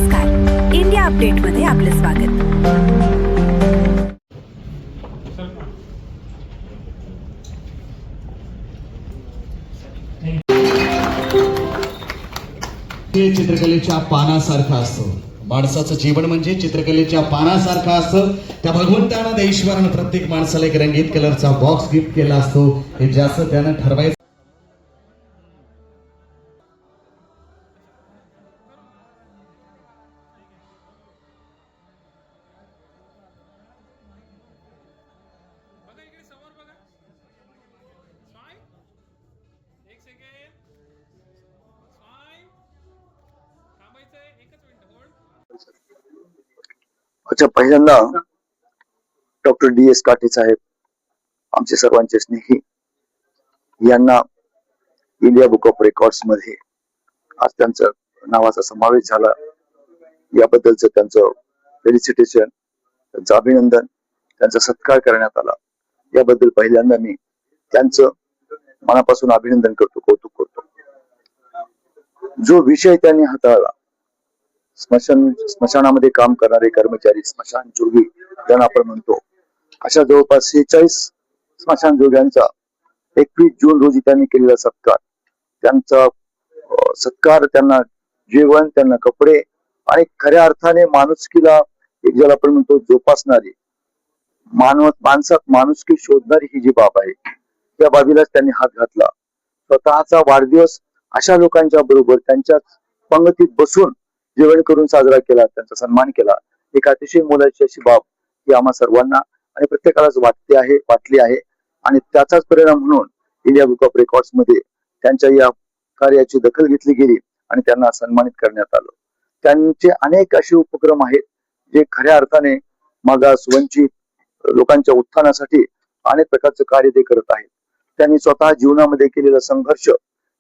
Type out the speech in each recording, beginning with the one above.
नमस्कार, इंडिया अपडेटमध्ये आपले स्वागत. हे चित्रकलेच्या पानासारखं असतं. माणसाचं जीवन म्हणजे चित्रकलेच्या पानासारखं असतं. त्या भगवंतानं त्या ईश्वरानं प्रत्येक माणसाला एक रंगीत कलरचा बॉक्स गिफ्ट केला असतो. हे जास्त त्यानं ठरवायचं. अच्छा, पहिल्यांदा डॉक्टर DS काटे साहेब, आमचे सर्वांचे स्नेही, यांना इंडिया बुक ऑफ रेकॉर्ड्स मध्ये आज त्यांच्या नावाचा समावेश झाला. याबद्दलचं त्यांचं फेलिसिटेशन, त्यांचं अभिनंदन, त्यांचा सत्कार करण्यात आला. याबद्दल पहिल्यांदा मी त्यांचं मनापासून अभिनंदन करतो, कौतुक करतो. जो विषय त्यांनी हाताळला, स्मशानामध्ये काम करणारे कर्मचारी, स्मशान जोगी ज्यांना आपण म्हणतो, अशा जवळपास 46 स्मशान जोग्यांचा 21 जून रोजी त्यांनी केलेला सत्कार, त्यांचा सत्कार, त्यांना जेवण, त्यांना कपडे आणि खऱ्या अर्थाने माणुसकीला एक ज्याला आपण म्हणतो जोपासणारी, माणसात माणुसकी शोधणारी ही जी बाब आहे, त्या बाबीलाच त्यांनी हात घातला. स्वतःचा वाढदिवस अशा लोकांच्या बरोबर त्यांच्याच पंगतीत बसून जेवण करून साजरा केला, त्यांचा सन्मान केला. एक अतिशय मोलाची अशी बाब ही आम्हा सर्वांना आणि प्रत्येकालाच वाटली आहे आणि त्याचाच परिणाम म्हणून इंडिया बुक ऑफ रेकॉर्ड्स मध्ये त्यांच्या या कार्याची दखल घेतली गेली आणि त्यांना सन्मानित करण्यात आलं. त्यांचे अनेक असे उपक्रम आहेत जे खऱ्या अर्थाने मागास, वंचित लोकांच्या उत्थानासाठी अनेक प्रकारचं कार्य ते करत आहेत. त्यांनी स्वतः जीवनामध्ये केलेला संघर्ष,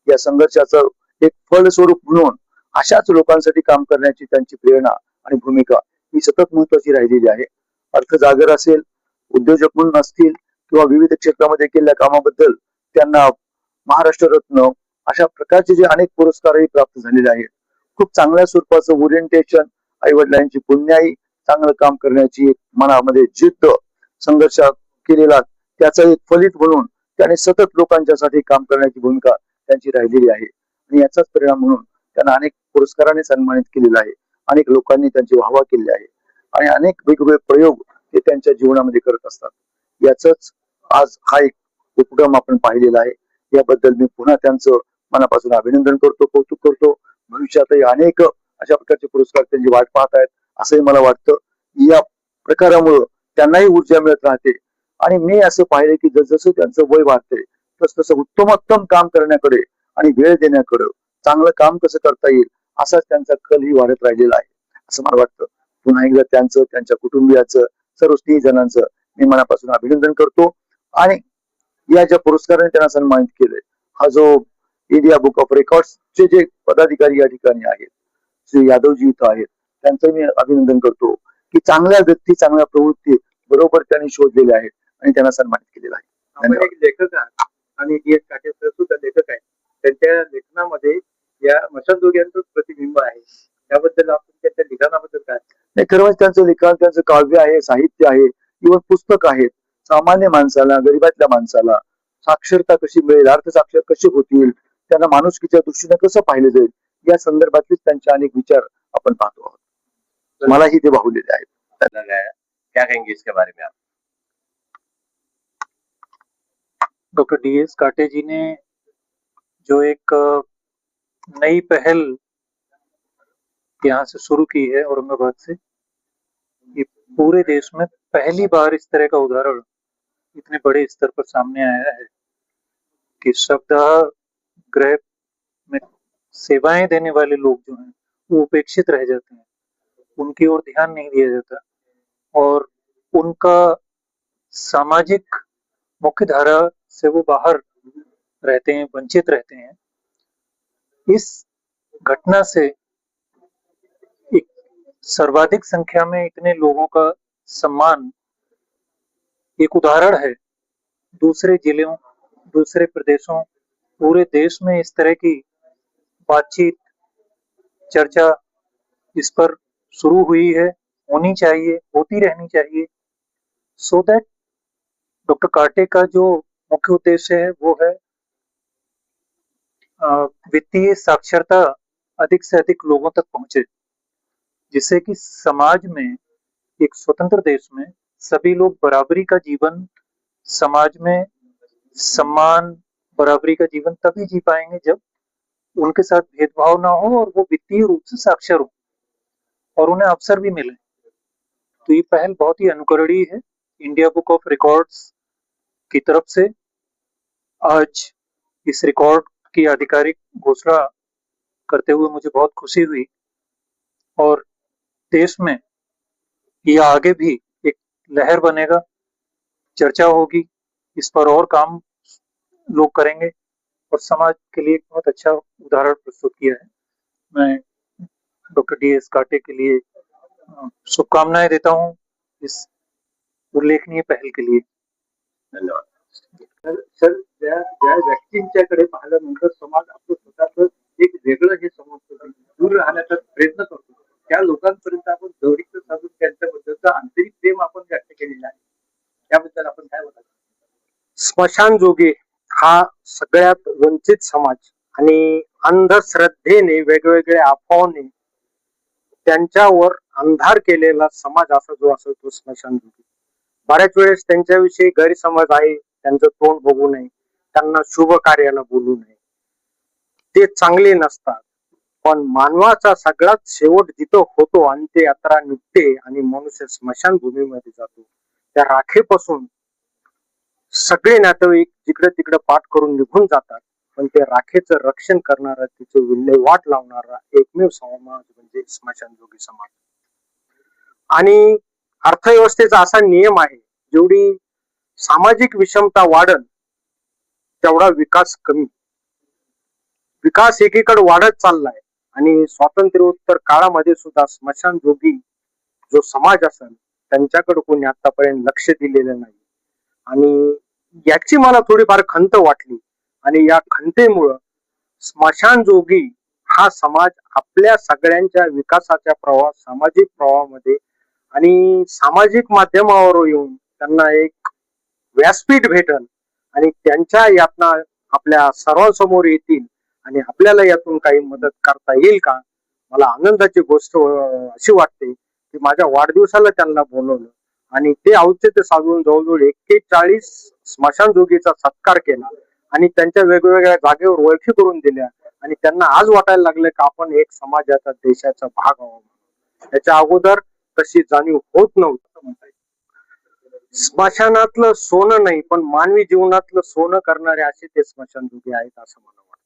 या संघर्षाचं एक फलस्वरूप म्हणून अशाच लोकांसाठी काम करण्याची त्यांची प्रेरणा आणि भूमिका ही सतत महत्वाची राहिलेली आहे. अर्थजागर असेल, उद्योजक म्हणून असतील किंवा विविध क्षेत्रामध्ये केलेल्या कामाबद्दल त्यांना महाराष्ट्र रत्न अशा प्रकारचे जे अनेक पुरस्कारही प्राप्त झालेले आहेत. खूप चांगल्या स्वरूपाचं ओरिएंटेशन, आई वडिलांची पुण्याई, चांगलं काम करण्याची एक मनामध्ये जिद्द, संघर्ष केलेला, त्याचा एक फलित म्हणून त्याने सतत लोकांच्यासाठी काम करण्याची भूमिका त्यांची राहिलेली आहे आणि याचाच परिणाम म्हणून त्यांना अनेक पुरस्काराने सन्मानित केलेला आहे. अनेक लोकांनी त्यांची वाहवा केली आहे आणि अनेक वेगवेगळे प्रयोग ते त्यांच्या जीवनामध्ये करत असतात. याच आज हा एक उपक्रम आपण पाहिलेला आहे. याबद्दल मी पुन्हा त्यांचं मनापासून अभिनंदन करतो, कौतुक करतो. भविष्यातही अनेक अशा प्रकारचे पुरस्कार त्यांची वाट पाहत आहेत असंही मला वाटतं. या प्रकारामुळं त्यांनाही ऊर्जा मिळत राहते आणि मी असं पाहिलं की जसं त्यांचं वय वाढते तसं उत्तमोत्तम काम करण्याकडे आणि वेळ देण्याकडे, चांगलं काम कसं करता येईल असाच त्यांचा कलही वाढत राहिलेला आहे असं मला वाटतं. पुन्हा एकदा त्यांचं, त्यांच्या कुटुंबियाचं, सर्व स्नेहीजनांचं मी मनापासून अभिनंदन करतो आणि या ज्या पुरस्काराने त्यांना सन्मानित केलंय, हा जो इंडिया बुक ऑफ रेकॉर्ड्सचे जे पदाधिकारी या ठिकाणी आहेत, श्री यादवजी इथं आहेत, त्यांचं मी अभिनंदन करतो की चांगल्या व्यक्ती, चांगल्या प्रवृत्ती बरोबर त्यांनी शोधलेल्या आहेत आणि त्यांना सन्मानित केलेला आहे. आपण एक लेखक आहे आणि DS काटे सर सुद्धा लेखक आहे. त्यांच्या लेखनामध्ये या स्मशानजोग्यांचं प्रतिबिंब आहे. त्याबद्दल आपण त्यांच्या लिखाणाबद्दल काय? नाही, खरं म्हणजे त्यांचं लिखाण, त्यांचं काव्य आहे, साहित्य आहे, किंवा पुस्तक आहेत. सामान्य माणसाला, गरीबातल्या माणसाला साक्षरता कशी मिळेल, अर्थसाक्षर कसे होतील, त्यांना माणुसकीच्या दृष्टीने कसं पाहिलं जाईल, या संदर्भातलेच त्यांचे अनेक विचार आपण पाहतो आहोत. मलाही ते भावलेले आहेत. क्या कहेंगे इसके बारे में आप? डॉक्टर DS काटे जी ने जो एक नई पहल यहाँ से शुरू की है औरंगाबाद से, ये पूरे देश में पहली बार इस तरह का उदाहरण इतने बड़े स्तर पर सामने आया है कि शवदाह गृह में सेवाएं देने वाले लोग जो हैं वो उपेक्षित रह जाते हैं, उनकी ओर ध्यान नहीं दिया जाता और उनका सामाजिक मुख्य धारा से वो बाहर रहते हैं, वंचित रहते हैं. इस घटना से एक सर्वाधिक संख्या में इतने लोगों का सम्मान एक उदाहरण है. दूसरे जिलों, दूसरे प्रदेशों, पूरे देश में इस तरह की बातचीत, चर्चा इस पर शुरू हुई है, होनी चाहिए, होती रहनी चाहिए, सो दैट डॉक्टर कार्टे का जो मुख्य उद्देश्य है वो है वित्तीय साक्षरता अधिक से अधिक लोगों तक पहुंचे, जिससे कि समाज में, एक स्वतंत्र देश में सभी लोग बराबरी का जीवन, समाज में सम्मान, बराबरी का जीवन तभी जी पाएंगे जब उनके साथ भेदभाव ना हो और वो वित्तीय रूप से साक्षर हो और उन्हें अवसर भी मिले। तो ये पहल बहुत ही अनुकरणीय है इंडिया बुक ऑफ रिकॉर्ड्स की तरफ से। आज इस रिकॉर्ड की आधिकारिक घोषणा करते हुए मुझे बहुत खुशी हुई और देश में यह आगे भी एक लहर बनेगा, चर्चा होगी, इस पर और काम लोग करेंगे और समाज के लिए एक बहुत अच्छा उदाहरण प्रस्तुत किया है। मैं डॉक्टर DS कार्टे के लिए शुभकामनाएं देता हूं इस उल्लेखनीय पहल के लिए। धन्यवाद. सर ज्या ज्या व्यक्तींच्याकडे पाहिल्यानंतर समाज आपलं स्वतःच एक वेगळं हे समजतो, दूर राहण्याचा प्रयत्न करतो, त्या लोकांपर्यंत आपण जवळीक साधून त्यांच्याबद्दलचं आंतरिक प्रेम आपण व्यक्त केलेलं आहे. त्याबद्दल आपण काय बोलाल? स्मशानजोगी हा सगळ्यात वंचित समाज आणि अंधश्रद्धेने, वेगवेगळ्या अफवाने त्यांच्यावर अंधार केलेला समाज असा जो असेल तो स्मशानजोगी. बऱ्याच वेळेस त्यांच्याविषयी गैरसमज आहे, त्यांचं तोंड बघू नये, त्यांना शुभ कार्याला बोलू नये, ते चांगले नसतात. पण मानवाचा सगळ्यात शेवट जिथं होतो आणि ते यात्रा निघते आणि मनुष्य स्मशानभूमीमध्ये जातो, त्या राखेपासून सगळे नातेवाईक जिकडे तिकडे पाठ करून निघून जातात, पण ते राखेचं रक्षण करणारा, तिचे विल्हेवाट लावणारा एकमेव समाज म्हणजे स्मशानजोगी समाज. आणि अर्थव्यवस्थेचा असा नियम आहे, जेवढी सामाजिक विषमता वाढल तेवढा विकास कमी. विकास एकीकडे वाढत चाललाय आणि स्वातंत्र्योत्तर काळामध्ये सुद्धा स्मशानजोगी जो समाज असेल त्यांच्याकडे कोणी आतापर्यंत लक्ष दिलेलं नाही. आणि याची मला थोडीफार खंत वाटली आणि या खंतेमुळं स्मशानजोगी हा समाज आपल्या सगळ्यांच्या विकासाच्या प्रवाह, सामाजिक प्रवाहामध्ये आणि सामाजिक माध्यमावर येऊन त्यांना एक व्यासपीठ भेटल आणि त्यांच्या यातना आपल्या सर्वांसमोर येतील आणि आपल्याला यातून काही मदत करता येईल का. मला आनंदाची गोष्ट अशी वाटते की माझ्या वाढदिवसाला त्यांना बोलवलं आणि ते औचित्य साधून जवळजवळ 41 स्मशानजोगीचा सत्कार केला आणि त्यांच्या वेगवेगळ्या जागेवर ओळखी करून दिल्या आणि त्यांना आज वाटायला लागले की आपण एक समाजाचा, देशाचा भाग आहोत. त्याच्या अगोदर तशी जाणीव होत नव्हती. स्मशानातलं सोनं नाही पण मानवी जीवनातलं सोनं करणारे असे ते स्मशानजोगी आहेत असं मला वाटतं.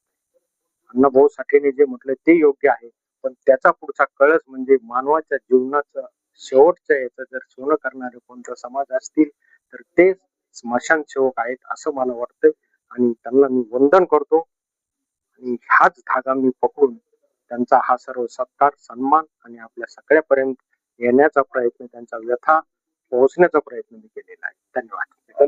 अण्णाभाऊ साठेने जे म्हटलं ते योग्य आहे, पण त्याचा पुढचा कळस म्हणजे मानवाच्या जीवनाचं शेवटच्या याचं जर सोनं करणारे कोणता समाज असतील तर ते स्मशान सेवक आहेत असं मला वाटतं आणि त्यांना मी वंदन करतो. आणि हाच धागा मी पकडून त्यांचा हा सर्व सत्कार, सन्मान आणि आपल्या सगळ्यापर्यंत येण्याचा प्रयत्न, त्यांचा व्यथा पोहोचण्याचा प्रयत्न मी केलेला आहे. धन्यवाद.